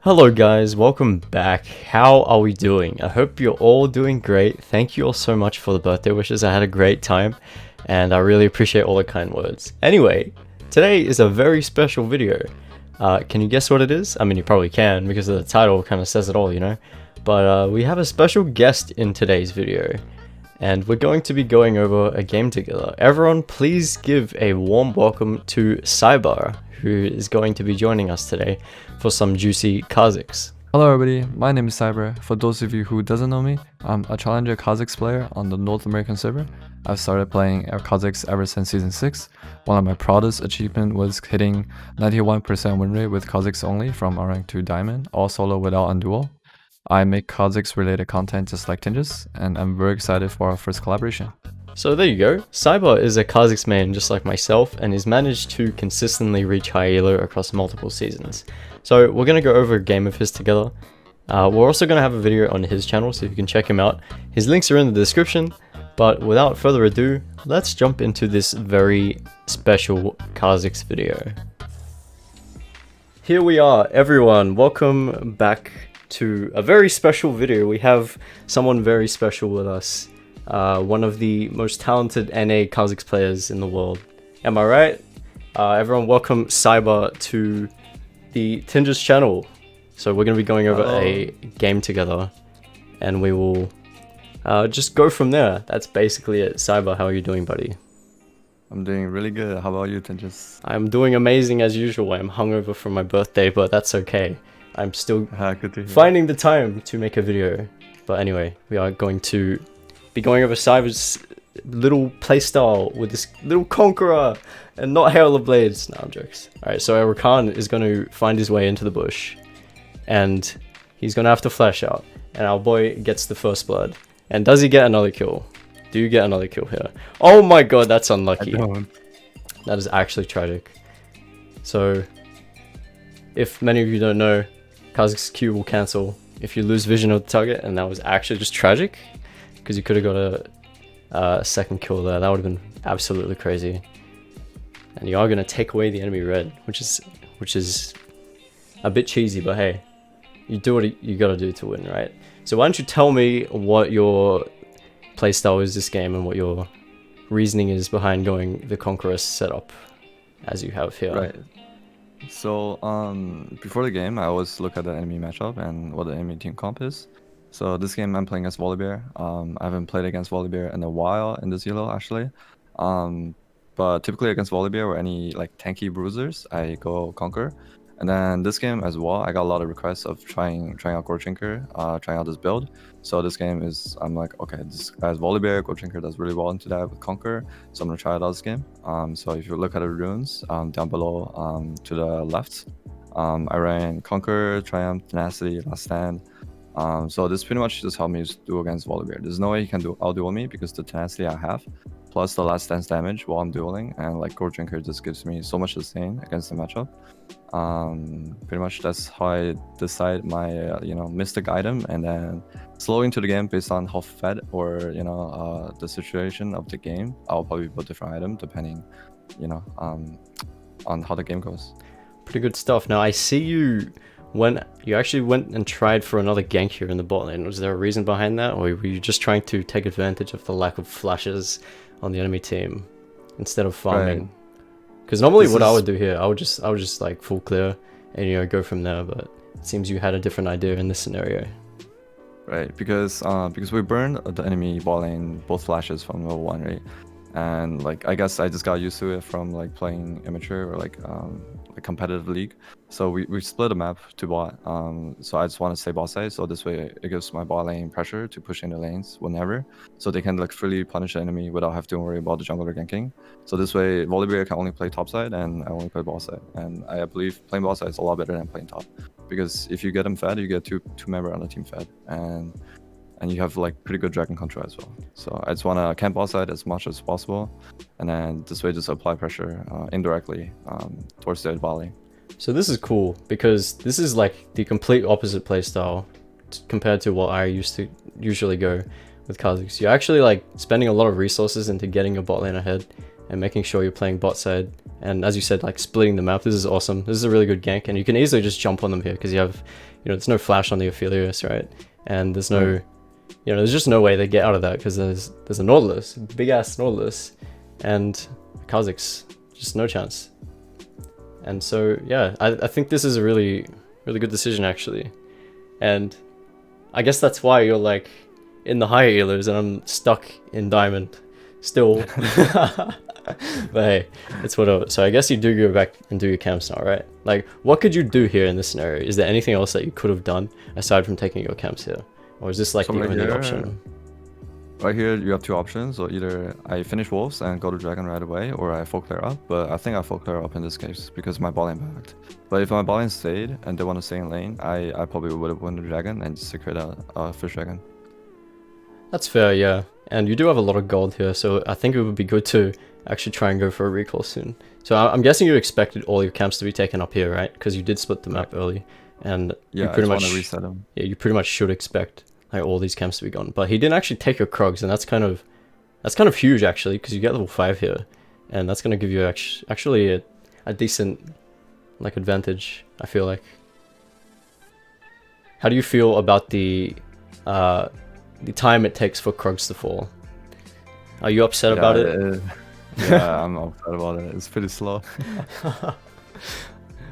Hello guys, welcome back. How are we doing? I hope you're all doing great. Thank you all so much for the birthday wishes. I had a great time and I really appreciate all the kind words. Anyway, today is a very special video. Can you guess what it is? I mean, you probably can because the title kind of says it all, you know? But we have a special guest in today's video and we're going to be going over a game together. Everyone, please give a warm welcome to Sybr, who is going to be joining us today for some juicy Kha'Zix. Hello everybody, my name is Sybr. For those of you who doesn't know me, I'm a Challenger Kha'Zix player on the North American server. I've started playing Kha'Zix ever since Season 6. One of my proudest achievements was hitting 91% win rate with Kha'Zix only from rank 2 Diamond, all solo without unduel. I make Kha'Zix related content just like Tinjus, and I'm very excited for our first collaboration. So there you go. Sybr is a Kha'Zix main just like myself and has managed to consistently reach high elo across multiple seasons. So we're going to go over a game of his together. We're also going to have a video on his channel so you can check him out. His links are in the description, but without further ado, let's jump into this very special Kha'Zix video. Here we are, everyone. Welcome back to a very special video. We have someone very special with us. One of the most talented NA Kha'Zix players in the world. Am I right? Everyone, welcome Sybr to the Tinjus channel. So we're going to be going over a game together and we will just go from there. That's basically it. Sybr, how are you doing, buddy? I'm doing really good. How about you, Tinjus? I'm doing amazing as usual. I'm hungover from my birthday, but that's okay. I'm still finding the time to make a video. But anyway, we are going to be going over Sybr's little playstyle with this little conqueror and not Hail of Blades. No, I'm jokes. Alright, so our Khan is going to find his way into the bush and he's going to have to flash out and our boy gets the first blood. And does he get another kill? Do you get another kill here? Oh my god, that's unlucky. That is actually tragic. So if many of you don't know, Kha'Zix Q will cancel if you lose vision of the target, and that was actually just tragic because you could have got a second kill there. That would have been absolutely crazy. And you are going to take away the enemy red, which is a bit cheesy, but hey, you do what you got to do to win, right? So why don't you tell me what your playstyle is this game and what your reasoning is behind going the conqueror setup as you have here. Right. So before the game, I always look at the enemy matchup and what the enemy team comp is. So this game I'm playing as Volibear. I haven't played against Volibear in a while in this elo actually. But typically against Volibear or any like tanky bruisers, I go Conqueror. And then this game as well, I got a lot of requests of trying out goredrinker, trying out this build. So this game is, I'm like, okay, this guy's Volibear, goredrinker does really well into that with Conqueror. So I'm gonna try it out this game. So if you look at the runes down below to the left, I ran Conqueror, Triumph, Tenacity, Last Stand. So this pretty much just helped me do against Volibear. There's no way he can outduel me because the Tenacity I have, plus the Last Stand's damage while I'm dueling, and like goredrinker just gives me so much sustain against the matchup. Pretty much that's how I decide my mystic item, and then slow into the game based on how fed or the situation of the game. I'll probably build different item depending on how the game goes. Pretty good stuff. Now I see you actually went and tried for another gank here in the bot lane. Was there a reason behind that, or were you just trying to take advantage of the lack of flashes on the enemy team instead of farming? Because normally what I would do here, I would just like full clear and go from there. But it seems you had a different idea in this scenario. Right, because we burned the enemy bot lane both flashes from level 1, right? And like I guess I just got used to it from like playing amateur or like a competitive league. So we split the map to bot. So I just want to stay bot side. So this way it gives my bot lane pressure to push in the lanes whenever, so they can like freely punish the enemy without having to worry about the jungler ganking. So this way Volibear can only play top side and I only play bot side. And I believe playing bot side is a lot better than playing top, because if you get them fed, you get two member on the team fed, and you have like pretty good dragon control as well. So I just want to camp outside as much as possible, and then this way just apply pressure indirectly towards the volley. So this is cool because this is like the complete opposite playstyle compared to what I used to usually go with Kha'Zix. You're actually like spending a lot of resources into getting your bot lane ahead and making sure you're playing bot side. And as you said, like splitting the map, this is awesome. This is a really good gank, and you can easily just jump on them here because you have, there's no flash on the Aphelios, right? And there's no, there's just no way they get out of that because there's a Nautilus, big ass Nautilus, and Kha'Zix, just no chance. And so yeah, I think this is a really good decision actually, and I guess that's why you're like in the higher elos and I'm stuck in diamond still. But hey, it's whatever. So I guess you do go back and do your camps now, right? Like, what could you do here in this scenario? Is there anything else that you could have done aside from taking your camps here, or is this like the only option? Right here, you have two options. So either I finish wolves and go to dragon right away, or I full clear up. But I think I full clear up in this case because my bot lane backed. But if my bot lane stayed and they want to stay in lane, I probably would have won the dragon and just secured a fish dragon. That's fair, yeah. And you do have a lot of gold here, so I think it would be good to actually try and go for a recall soon. So I'm guessing you expected all your camps to be taken up here, right? Because you did split the map early, and yeah, you pretty much want to reset them. Yeah, you pretty much should expect like all these camps to be gone. But he didn't actually take your Krogs, and that's kind of huge actually, because you get level 5 here, and that's gonna give you actually a decent like advantage, I feel like. How do you feel about the time it takes for Krogs to fall? Are you upset about it? Yeah, I'm upset about it. It's pretty slow.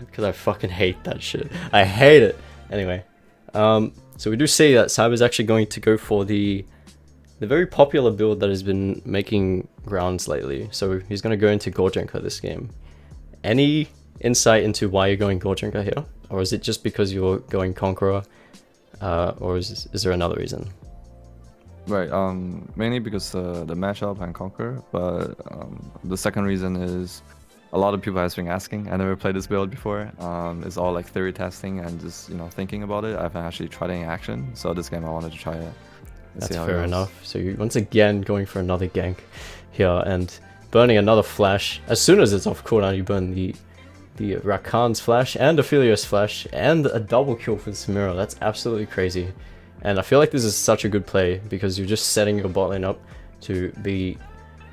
Because I fucking hate that shit. I hate it. Anyway, so we do see that Sybr is actually going to go for the very popular build that has been making grounds lately. So he's going to go into goredrinker this game. Any insight into why you're going goredrinker here? Or is it just because you're going conqueror? Or is there another reason? Right, mainly because the matchup and conquer, but the second reason is a lot of people have been asking. I never played this build before. It's all like theory testing and just thinking about it. I haven't actually tried any action, so this game I wanted to try it. That's fair enough. So you're once again going for another gank here and burning another flash. As soon as it's off cooldown, you burn the Rakan's flash and Aphelios flash and a double kill for Sybr. That's absolutely crazy. And I feel like this is such a good play because you're just setting your bot lane up to be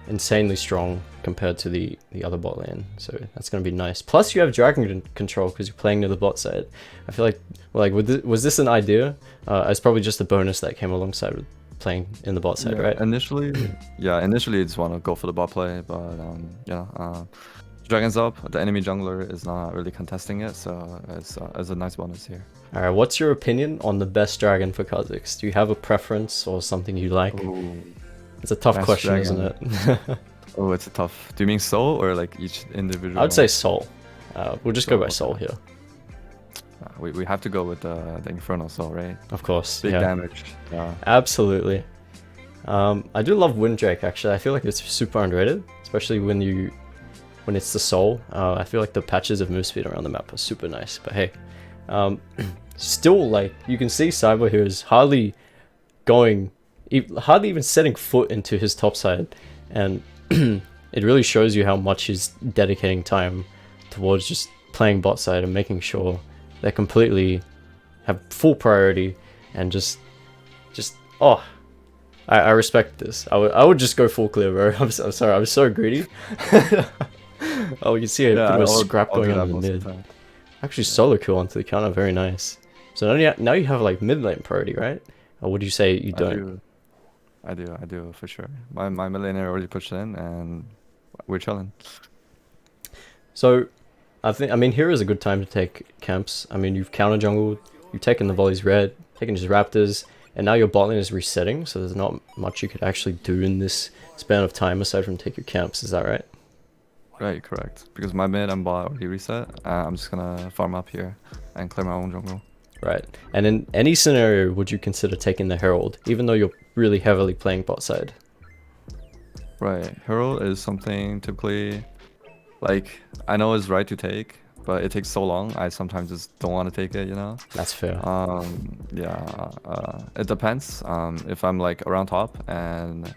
insanely strong compared to the other bot lane. So that's going to be nice. Plus you have dragon control because you're playing near the bot side. I feel like was this an idea? It's probably just a bonus that came alongside with playing in the bot side, right? Initially I just want to go for the bot play, but dragon's up, the enemy jungler is not really contesting it, so it's a nice bonus here. Alright, what's your opinion on the best dragon for Kha'Zix? Do you have a preference or something you like? Ooh, it's a tough question, isn't it? Oh, it's a tough. Do you mean soul or like each individual? I would say soul. We'll just go by soul here. We have to go with the Infernal Soul, right? Of course. Big damage. Yeah. Absolutely. I do love Winddrake actually. I feel like it's super underrated, especially when it's the soul. I feel like the patches of move speed around the map are super nice. But hey, still, like, you can see Sybr here is hardly even setting foot into his top side, and it really shows you how much he's dedicating time towards just playing bot side and making sure they completely have full priority and just I respect this. I would just go full clear, bro. I'm sorry, I'm so greedy. Oh, you can see a scrap going on in the mid. Actually, solo kill onto the counter, very nice. So now you have like mid lane priority, right? Or would you say you don't? I do for sure. My mid laner already pushed in, and we're chilling. So, I mean, here is a good time to take camps. I mean, you've counter jungled, you've taken the volleys red, taken his raptors, and now your bot lane is resetting. So there's not much you could actually do in this span of time aside from take your camps. Is that right? Right, correct. Because my mid and bot already reset, I'm just gonna farm up here and clear my own jungle. Right. And in any scenario, would you consider taking the Herald, even though you're really heavily playing bot side? Right. Herald is something typically, like, I know it's right to take, but it takes so long, I sometimes just don't want to take it, you know? That's fair. It depends. If I'm like around top and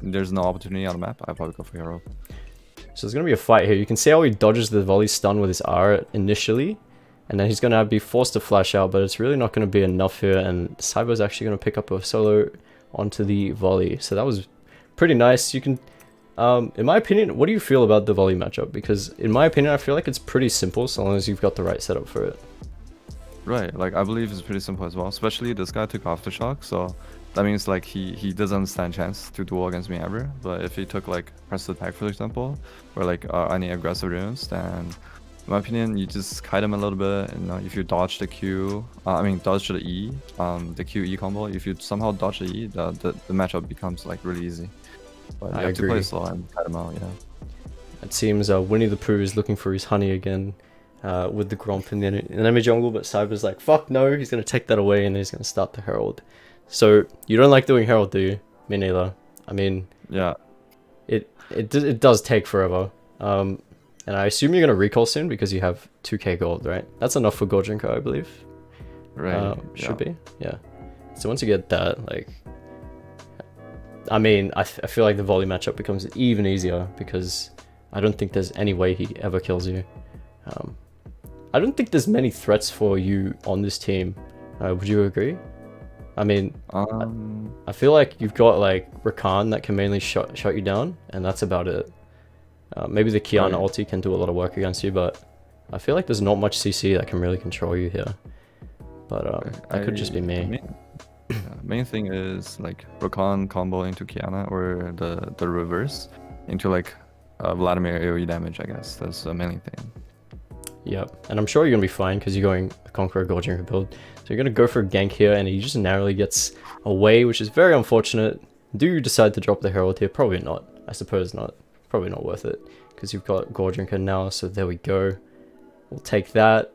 there's no opportunity on the map, I probably go for Herald. So there's going to be a fight here. You can see how he dodges the volley stun with his R initially, and then he's going to be forced to flash out, but it's really not going to be enough here, and Sybr's actually going to pick up a solo onto the volley. So that was pretty nice. You can In my opinion, what do you feel about the volley matchup? Because in my opinion, I feel like it's pretty simple so long as you've got the right setup for it. Right, like I believe it's pretty simple as well. Especially this guy took aftershock, so that means like he doesn't stand chance to duel against me ever. But if he took like press attack, for example, or like any aggressive runes, then in my opinion, you just kite him a little bit. And if you dodge the Q, dodge the E, the QE combo. If you somehow dodge the E, the matchup becomes like really easy. But you have to play slow and kite him out. Yeah. It seems Winnie the Pooh is looking for his honey again. With the Gromp in the enemy jungle, but Cyber's like, fuck no, he's gonna take that away and he's gonna start the Herald. So you don't like doing Herald, do you? Me neither. I mean, yeah, it does take forever. And I assume you're gonna recall soon because you have 2k gold, right? That's enough for goredrinker, I believe. Right. Should be, yeah. So once you get that, like, I mean, I feel like the volley matchup becomes even easier because I don't think there's any way he ever kills you. I don't think there's many threats for you on this team. Would you agree? I mean, I feel like you've got like Rakan that can mainly shut you down, and that's about it. Maybe the Kiana ulti can do a lot of work against you, but I feel like there's not much CC that can really control you here. But that could just be me. Main thing is like Rakan combo into Kiana, or the reverse into like Vladimir AoE damage. I guess that's the main thing. Yep, and I'm sure you're gonna be fine because you're going conqueror goredrinker build. So you're gonna go for a gank here, and he just narrowly gets away, which is very unfortunate. Do you decide to drop the herald here? Probably not. I suppose not. Probably not worth it because you've got goredrinker now. So there we go. We'll take that.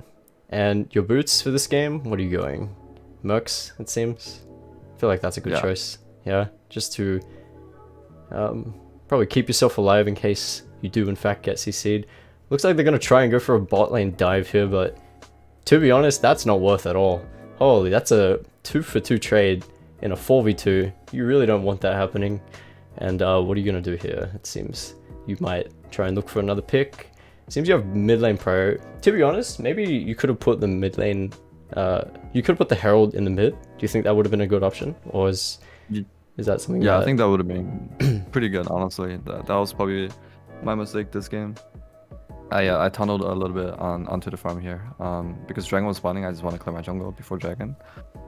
And your boots for this game? What are you going? Mercs, it seems. I feel like that's a good choice. Yeah, just to probably keep yourself alive in case you do in fact get CC'd. Looks like they're going to try and go for a bot lane dive here, but to be honest, that's not worth at all. Holy, that's a 2-for-2 trade in a 4v2. You really don't want that happening. And what are you going to do here? It seems you might try and look for another pick. It seems you have mid lane prior. To be honest, maybe you could have put the mid lane... you could have put the Herald in the mid. Do you think that would have been a good option? Or is that something Yeah, I think that would have been pretty good, honestly. That was probably my mistake this game. I tunneled a little bit onto the farm here because dragon was spawning. I just want to clear my jungle before dragon.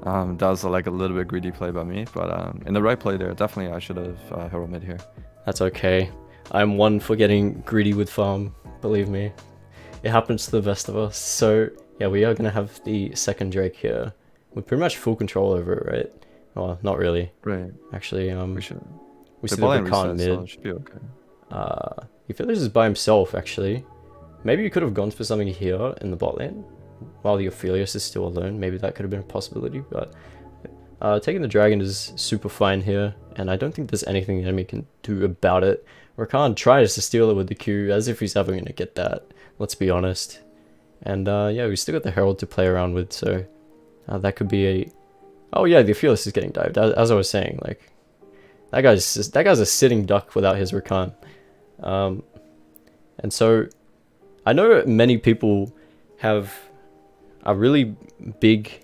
That was like a little bit greedy play by me, but in the right play there, definitely I should have herald mid here. That's okay. I'm one for getting greedy with farm, believe me. It happens to the best of us. So yeah, we are going to have the second Drake here with pretty much full control over it, right? Well, not really. Right. Actually, we see the Rakan mid. So it should be okay. He feels is by himself, actually. Maybe you could have gone for something here in the bot lane while the Ophelius is still alone. Maybe that could have been a possibility, but taking the dragon is super fine here, and I don't think there's anything the enemy can do about it. Rakan tries to steal it with the Q as if he's ever going to get that, let's be honest. And yeah, we still got the Herald to play around with, so that could be a... Oh yeah, the Ophelius is getting dived, as I was saying. Like, that guy's a sitting duck without his Rakan. And so... I know many people have a really big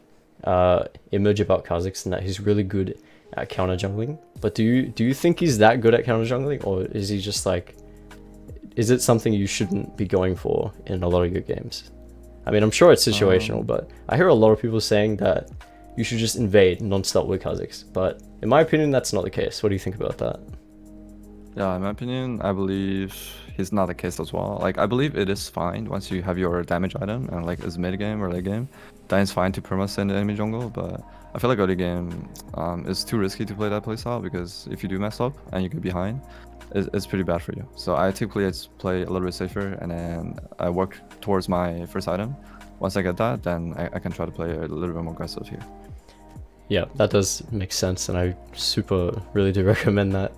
image about Kha'Zix and that he's really good at counter jungling. But do you think he's that good at counter jungling, or is he just like, is it something you shouldn't be going for in a lot of your games? I mean, I'm sure it's situational, but I hear a lot of people saying that you should just invade non-stop with Kha'Zix. But in my opinion, that's not the case. What do you think about that? Yeah, in my opinion, I believe he's not the case as well. Like, I believe it is fine once you have your damage item and like it's mid game or late game, then it's fine to perma-send the enemy jungle. But I feel like early game is too risky to play that playstyle, because if you do mess up and you get behind, it's pretty bad for you. So I typically play a little bit safer, and then I work towards my first item. Once I get that, then I can try to play a little bit more aggressive here. Yeah, that does make sense, and I really do recommend that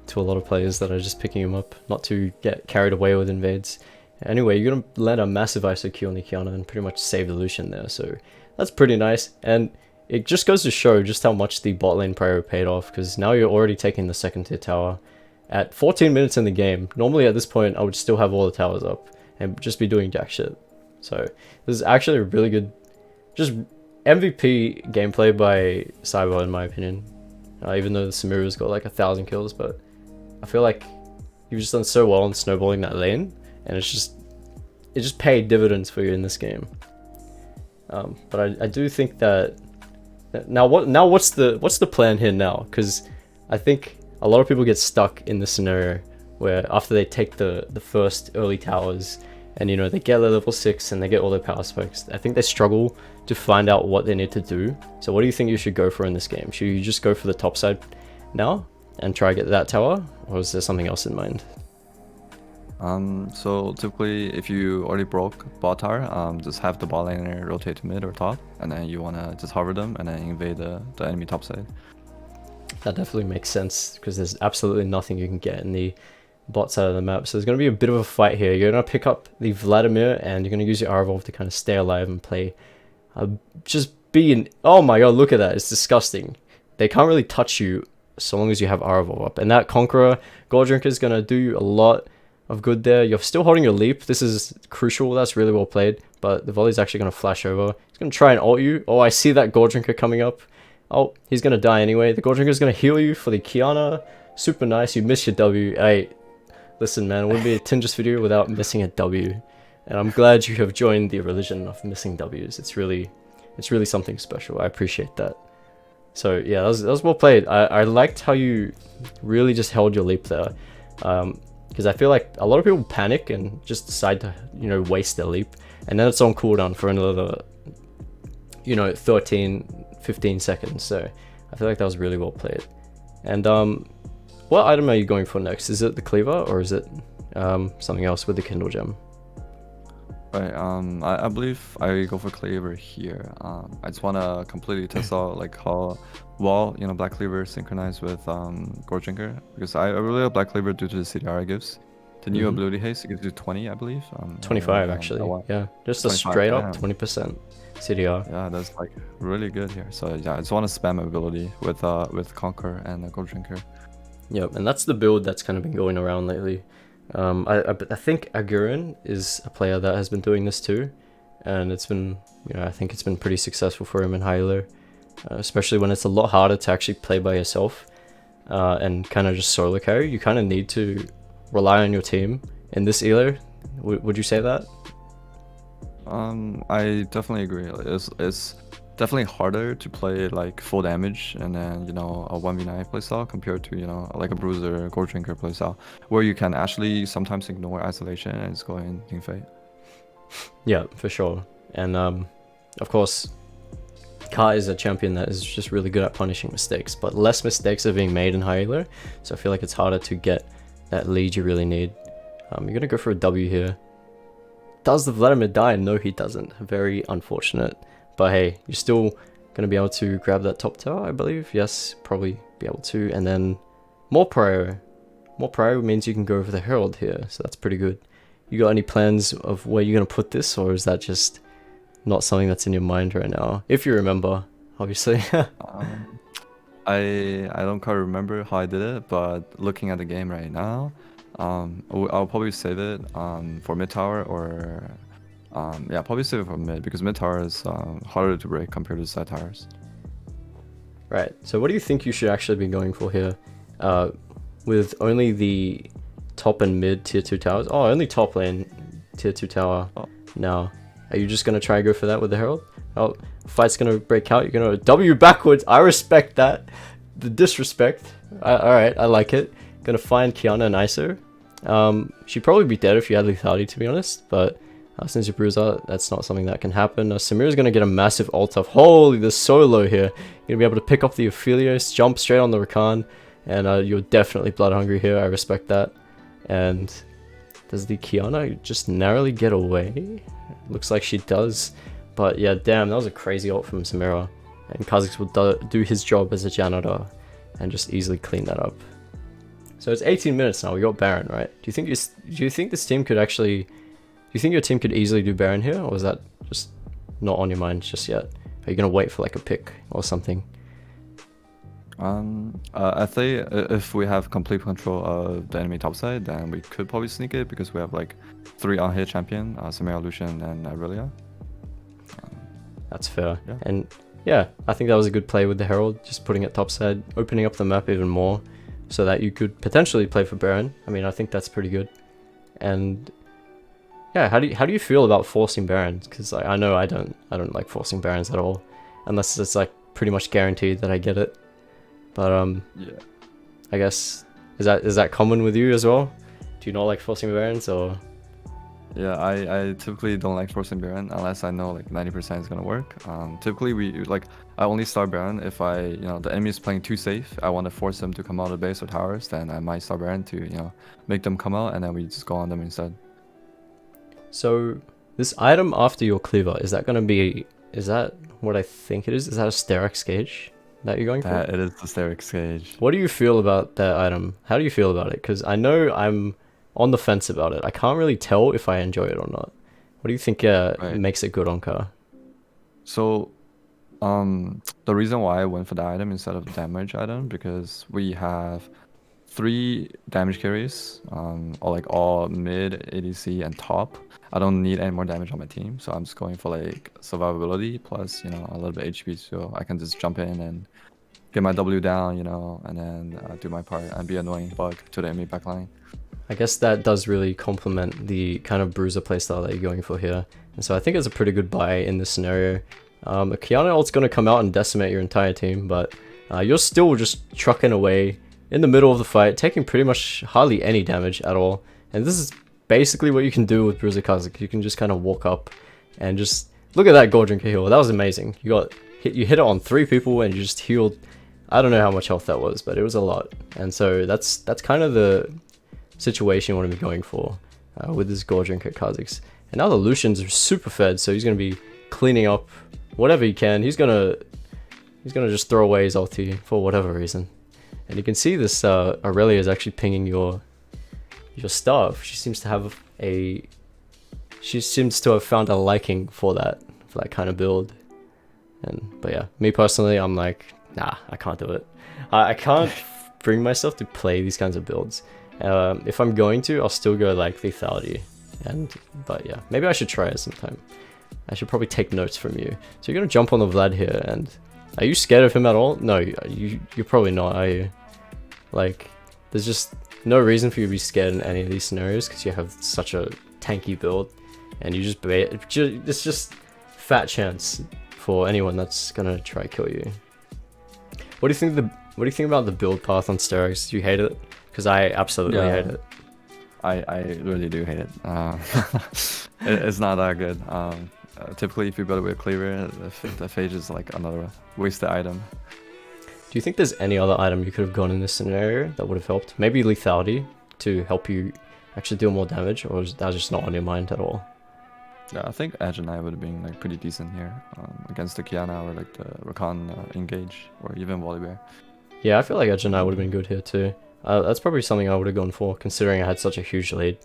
to a lot of players that are just picking him up, not to get carried away with invades. Anyway, you're gonna let a massive ISO Q on the Kiana and pretty much save the Lucian there, so that's pretty nice. And it just goes to show just how much the bot lane prior paid off, because now you're already taking the second tier tower at 14 minutes in the game. Normally at this point I would still have all the towers up and just be doing jack shit. So this is actually a really good, just MVP gameplay by Sybr in my opinion. Even though the Samira's got like 1,000 kills, but I feel like you've just done so well in snowballing that lane, and it just paid dividends for you in this game. But I do think that what's the plan here now? Because I think a lot of people get stuck in the scenario where after they take the first early towers, and you know, they get their level 6 and they get all their power spikes, I think they struggle to find out what they need to do. So what do you think you should go for in this game? Should you just go for the top side now and try to get that tower, or is there something else in mind? So typically, if you already broke bot tower, just have the bot laner rotate to mid or top, and then you wanna just hover them and then invade the enemy top side. That definitely makes sense, because there's absolutely nothing you can get in the bot side of the map. So there's going to be a bit of a fight here. You're going to pick up the Vladimir, and you're going to use your R Evolve to kind of stay alive and play. Oh my god, look at that. It's disgusting. They can't really touch you so long as you have R Evolve up. And that Conqueror goredrinker is going to do a lot of good there. You're still holding your leap. This is crucial. That's really well played. But the volley's actually going to flash over. He's going to try and ult you. Oh, I see that goredrinker coming up. Oh, he's going to die anyway. The goredrinker is going to heal you for the Kiana. Super nice. You missed your W. Hey, listen, man, it wouldn't be a Tinjus video without missing a W. And I'm glad you have joined the religion of missing Ws. It's really something special. I appreciate that. So yeah, that was well played. I liked how you really just held your leap there. Because I feel like a lot of people panic and just decide to, you know, waste their leap. And then it's on cooldown for another, you know, 13, 15 seconds. So I feel like that was really well played. And what item are you going for next? Is it the cleaver, or is it something else with the Kindle gem? Right, I believe I go for cleaver here. I just want to completely test out like how well, you know, black cleaver synchronize with goredrinker, because I really like black cleaver due to the CDR it gives. The new ability haste, it gives you 20, I believe. 25 actually, yeah, just a straight up 20% CDR. Yeah, that's like really good here. So yeah, I just want to spam ability with conqueror and goredrinker. Yep, and that's the build that's kind of been going around lately. I think Agurin is a player that has been doing this too, and it's been, you know, I think it's been pretty successful for him in high elo, especially when it's a lot harder to actually play by yourself and kind of just solo carry. You kind of need to rely on your team in this elo. Would you say that? I definitely agree. It's definitely harder to play like full damage and then, you know, a 1v9 playstyle compared to, you know, like a bruiser goredrinker playstyle, where you can actually sometimes ignore isolation and just go in team fight. Yeah, for sure. And of course, Ka is a champion that is just really good at punishing mistakes, but less mistakes are being made in high elo, so I feel like it's harder to get that lead you really need. You're gonna go for a W here. Does the Vladimir die? No, he doesn't. Very unfortunate. But hey, you're still going to be able to grab that top tower, I believe. Yes, probably be able to. And then more prio. More prio means you can go for the Herald here, so that's pretty good. You got any plans of where you're going to put this, or is that just not something that's in your mind right now? If you remember, obviously. I don't quite remember how I did it, but looking at the game right now, I'll probably save it for mid tower, or yeah, probably save it for mid, because mid tower is harder to break compared to side towers. Right, so what do you think you should actually be going for here? With only the top and mid tier 2 towers? Oh, only top lane tier 2 tower now. Are you just going to try and go for that with the Herald? Oh, fight's going to break out. You're going to W backwards. I respect that. The disrespect. Alright, I like it. Going to find Kiana and ISO. She'd probably be dead if you had lethality, to be honest, but since you're bruiser, that's not something that can happen. Sybr is going to get a massive ult off. Holy, the solo here. You're going to be able to pick up the Aphelios, jump straight on the Rakan, and you're definitely blood hungry here. I respect that. And does the Kiana just narrowly get away? Looks like she does. But yeah, damn, that was a crazy ult from Sybr. And Kha'Zix will do his job as a janitor and just easily clean that up. So it's 18 minutes now. We got Baron, right? Do you think this team could actually... Do you think your team could easily do Baron here, or is that just not on your mind just yet? Are you gonna wait for like a pick or something? I think if we have complete control of the enemy top side, then we could probably sneak it, because we have like 3 on-hit champion, Symera, Lucian, and Aurelia. That's fair. Yeah. And yeah, I think that was a good play with the Herald, just putting it topside, opening up the map even more. so that you could potentially play for Baron. I mean, I think that's pretty good. And yeah, how do you feel about forcing Barons? Because I know I don't like forcing Barons at all, unless it's like pretty much guaranteed that I get it. But yeah, I guess is that common with you as well? Do you not like forcing Barons or? Yeah, I typically don't like forcing Baron unless I know like 90% is gonna work. Typically I only start Baron if the enemy is playing too safe. I want to force them to come out of base or towers, then I might start Baron to make them come out, and then we just go on them instead. So this item after your cleaver, is that what I think it is? Is that a Sterak's gauge that you're going for? It is the Sterak's gauge. What do you feel about that item? How do you feel about it? Because I know I'm on the fence about it. I can't really tell if I enjoy it or not. What do you think makes it good on Ka? So, the reason why I went for the item instead of the damage item, because we have 3 damage carries, all mid, ADC, and top. I don't need any more damage on my team, so I'm just going for like survivability plus a little bit HP, so I can just jump in and get my W down, and then do my part and be annoying bug to the enemy backline. I guess that does really complement the kind of bruiser playstyle that you're going for here. And so I think it's a pretty good buy in this scenario. A Kiana ult's going to come out and decimate your entire team, but you're still just trucking away in the middle of the fight, taking pretty much hardly any damage at all. And this is basically what you can do with Bruiser Kha'Zix. You can just kind of walk up and just look at that goredrinker heal. That was amazing. You hit it on 3 people and you just healed. I don't know how much health that was, but it was a lot. And so that's kind of the situation you want to be going for with this goredrinker Kha'Zix. And now the Lucians are super fed, so he's going to be cleaning up whatever he can. He's gonna just throw away his ulti for whatever reason. And you can see this Aurelia is actually pinging your stuff. She seems to have found a liking for that kind of build. But yeah, me personally, I'm like, nah, I can't do it. I can't bring myself to play these kinds of builds. If I'm going to, I'll still go like lethality. But yeah, maybe I should try it sometime. I should probably take notes from you. So you're gonna jump on the Vlad here, and are you scared of him at all? No, you're probably not, are you? Like, there's just no reason for you to be scared in any of these scenarios because you have such a tanky build, and it's just fat chance for anyone that's gonna try kill you. What do you think about the build path on Sterak's? Do you hate it? Because I absolutely hate it. I really do hate it. It's not that good. Typically, if you build it with cleaver, the phage is like another wasted item. Do you think there's any other item you could have gone in this scenario that would have helped? Maybe lethality to help you actually deal more damage, or is that just not on your mind at all? Yeah, I think Edge and I would have been like pretty decent here against the Kiana or like the Rakan engage or even Volibear. Yeah, I feel like Edge and I would have been good here too. That's probably something I would have gone for, considering I had such a huge lead.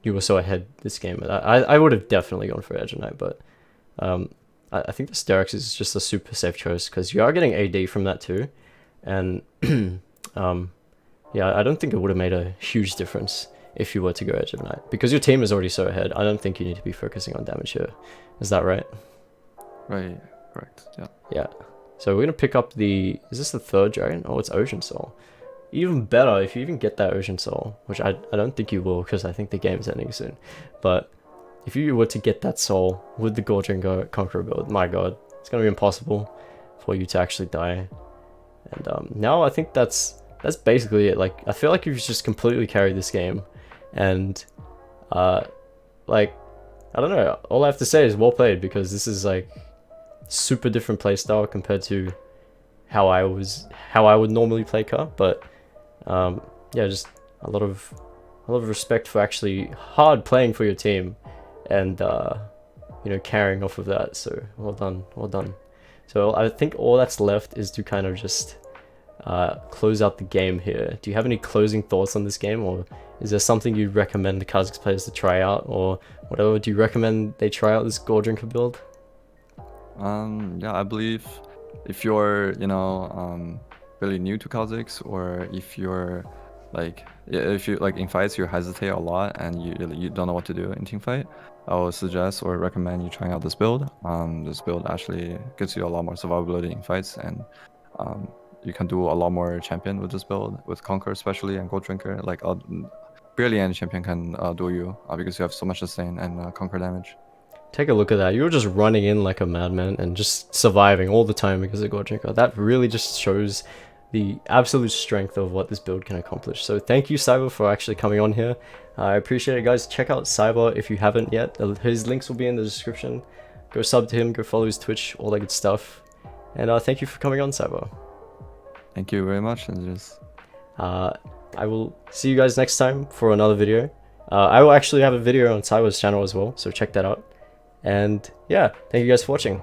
You were so ahead this game. I would have definitely gone for Edge and I, but I think the Sterak's is just a super safe choice because you are getting AD from that too, and yeah, I don't think it would have made a huge difference if you were to go Edge of Night because your team is already so ahead. I don't think you need to be focusing on damage here. Is that right? Right. Correct. Yeah. Yeah. So we're gonna pick up is this the 3rd dragon? Oh, it's Ocean Soul. Even better if you even get that Ocean Soul, which I don't think you will because I think the game's ending soon. But if you were to get that soul with the goredrinker conqueror build, my god, it's gonna be impossible for you to actually die. And now I think that's basically it. Like, I feel like you've just completely carried this game, and like, I don't know. All I have to say is well played, because this is like super different playstyle compared to how I would normally play Ka. But yeah, just a lot of respect for actually hard playing for your team, and carrying off of that. So well done. So I think all that's left is to kind of just close out the game here. Do you have any closing thoughts on this game, or is there something you'd recommend the Kha'Zix players to try out, or whatever? Do you recommend they try out this goredrinker build? Yeah, I believe if you're really new to Kha'Zix, or if you're in fights you hesitate a lot and you don't know what to do in team fight, I would suggest or recommend you trying out this build. This build actually gives you a lot more survivability in fights, and you can do a lot more champion with this build, with conqueror especially and goredrinker. Like barely any champion can duel you because you have so much sustain and conquer damage. Take a look at that. You were just running in like a madman and just surviving all the time because of goredrinker. That really just shows the absolute strength of what this build can accomplish. So thank you, Sybr, for actually coming on here. I appreciate it, guys. Check out Sybr if you haven't yet. His links will be in the description. Go sub to him, go follow his Twitch, all that good stuff. And thank you for coming on, Sybr. Thank you very much, Tinjus. I will see you guys next time for another video. I will actually have a video on Sybr's channel as well, so check that out. And yeah, thank you guys for watching.